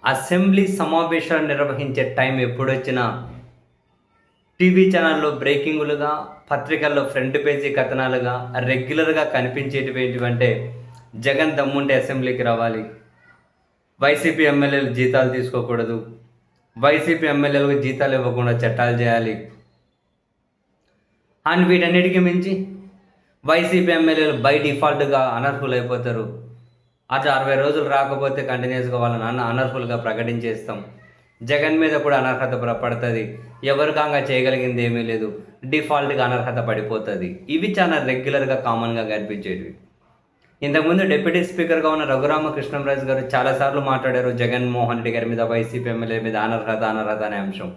Assembly సమావేశాలు నిర్వహించే time ఎప్పుడొచ్చినా టీవీ ఛానల్లో బ్రేకింగులుగా, పత్రికల్లో ఫ్రంట్ పేజీ కథనాలుగా రెగ్యులర్‌గా కనిపించేటివేంటివంటే జగన్ దమ్ముంటే అసెంబ్లీకి రావాలి. వైసీపీ ఎమ్మెల్యేలు జీతాలు తీసుకోకూడదు. వైసీపీ ఎమ్మెల్యేలకు జీతాలు ఇవ్వకుండా చట్టాలు చేయాలి. అండ్ వీటన్నిటికి మించి వైసీపీ ఎమ్మెల్యేలు బై డిఫాల్ట్‌గా అనర్హులైపోతారు. అట్లా 60 రోజులు రాకపోతే కంటిన్యూస్‌గా వాళ్ళని అనర్హులుగా ప్రకటించేస్తాం. జగన్ మీద కూడా అనర్హత పడుతుంది. ఎవరు కాంగా చేయగలిగింది ఏమీ లేదు. డిఫాల్ట్‌గా అనర్హత పడిపోతుంది. ఇవి చాలా రెగ్యులర్‌గా కామన్‌గా కనిపించేటివి. ఇంతకుముందు డిప్యూటీ స్పీకర్గా ఉన్న రఘురామకృష్ణంరాజు గారు చాలాసార్లు మాట్లాడారు జగన్మోహన్ రెడ్డి గారి మీద, వైసీపీ ఎమ్మెల్యే మీద అనర్హత అనే అంశం.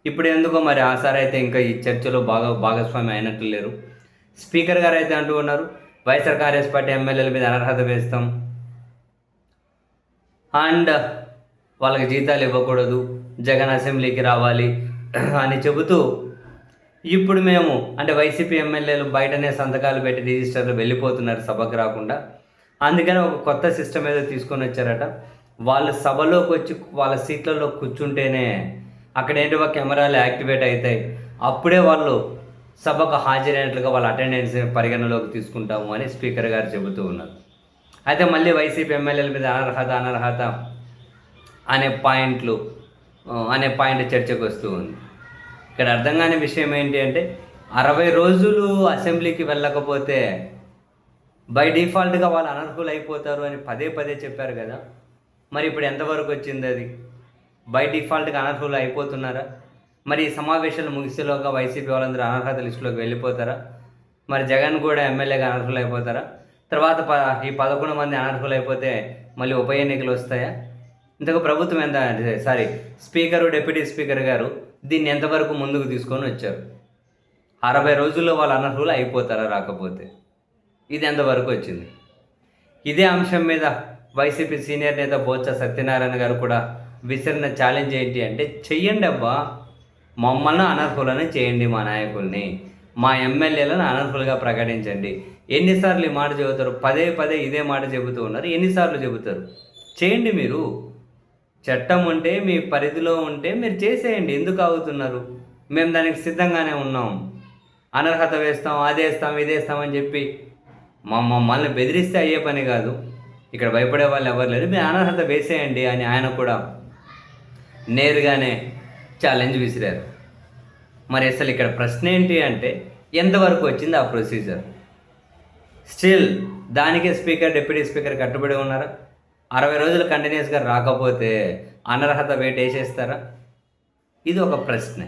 ఇప్పుడు ఎందుకో మరి ఆ సార్ అయితే ఇంకా ఈ చర్చలో భాగస్వామి అయినట్లు లేరు. స్పీకర్ గారు అయితే అంటూ ఉన్నారు, వైఎస్ఆర్ కాంగ్రెస్ పార్టీ ఎమ్మెల్యేల మీద అనర్హత వేస్తాం అండ్ వాళ్ళకి జీతాలు ఇవ్వకూడదు, జగన్ అసెంబ్లీకి రావాలి అని చెబుతూ ఇప్పుడు మేము అంటే వైసీపీ ఎమ్మెల్యేలు బయటనే సంతకాలు పెట్టి రిజిస్టర్లు వెళ్ళిపోతున్నారు సభకు రాకుండా. అందుకని ఒక కొత్త సిస్టమ్ ఏదో తీసుకొని వచ్చారట. వాళ్ళు సభలోకి వచ్చి వాళ్ళ సీట్లలో కూర్చుంటేనే అక్కడ ఏంటో కెమెరాలు యాక్టివేట్ అవుతాయి. అప్పుడే వాళ్ళు సభకు హాజరైనట్లుగా వాళ్ళ అటెండెన్స్ పరిగణలోకి తీసుకుంటాము అని స్పీకర్ గారు చెబుతూ ఉన్నారు. అయితే మళ్ళీ వైసీపీ ఎమ్మెల్యేల మీద అనర్హత అనే పాయింట్ చర్చకు వస్తూ ఉంది. ఇక్కడ అర్థం కాని విషయం ఏంటి అంటే 60 రోజులు అసెంబ్లీకి వెళ్ళకపోతే బై డిఫాల్ట్గా వాళ్ళు అనర్హులు అయిపోతారు అని పదే చెప్పారు కదా. మరి ఇప్పుడు ఎంతవరకు వచ్చింది అది? బై డిఫాల్ట్గా అనర్హులు అయిపోతున్నారా? మరి ఈ సమావేశాలు ముగిసేలోగా వైసీపీ వాళ్ళందరూ అనర్హత లిస్టులోకి వెళ్ళిపోతారా? మరి జగన్ కూడా ఎమ్మెల్యేగా అనర్హులు అయిపోతారా? తర్వాత ఈ 11 మంది అనర్హులు అయిపోతే మళ్ళీ ఉప ఎన్నికలు వస్తాయా? ఇంతకు ప్రభుత్వం స్పీకరు, డిప్యూటీ స్పీకర్ గారు దీన్ని ఎంతవరకు ముందుకు తీసుకొని వచ్చారు? 60 రోజుల్లో వాళ్ళు అనర్హులు అయిపోతారా రాకపోతే? ఇది ఎంతవరకు వచ్చింది? ఇదే అంశం మీద వైసీపీ సీనియర్ నేత బొత్స సత్యనారాయణ గారు కూడా విసిరిన ఛాలెంజ్ ఏంటి అంటే, చెయ్యండి అబ్బా, మమ్మల్ని అనర్హులను చేయండి, మా నాయకుల్ని, మా ఎమ్మెల్యేలను అనర్హులుగా ప్రకటించండి. ఎన్నిసార్లు ఈ మాట చెబుతారు? పదే ఇదే మాట చెబుతూ ఉన్నారు. ఎన్నిసార్లు చెబుతారు? చేయండి. మీరు చట్టం ఉంటే మీ పరిధిలో ఉంటే మీరు చేసేయండి. ఎందుకు ఆగుతున్నారు? మేము దానికి సిద్ధంగానే ఉన్నాం. అనర్హత వేస్తాం, అదేస్తాం, ఇదేస్తామని చెప్పి మమ్మల్ని బెదిరిస్తే అయ్యే పని కాదు. ఇక్కడ భయపడే వాళ్ళు ఎవరు లేరు. మీరు అనర్హత వేసేయండి అని ఆయన కూడా నేరుగానే ఛాలెంజ్ విసిరారు. మరి అసలు ఇక్కడ ప్రశ్న ఏంటి అంటే, ఎంతవరకు వచ్చింది ఆ ప్రొసీజర్? స్టిల్ దానికే స్పీకర్, డిప్యూటీ స్పీకర్ కట్టుబడి ఉన్నారా? 60 రోజులు కంటిన్యూస్గా రాకపోతే అనర్హత వేటు వేసేస్తారా? ఇది ఒక ప్రశ్న.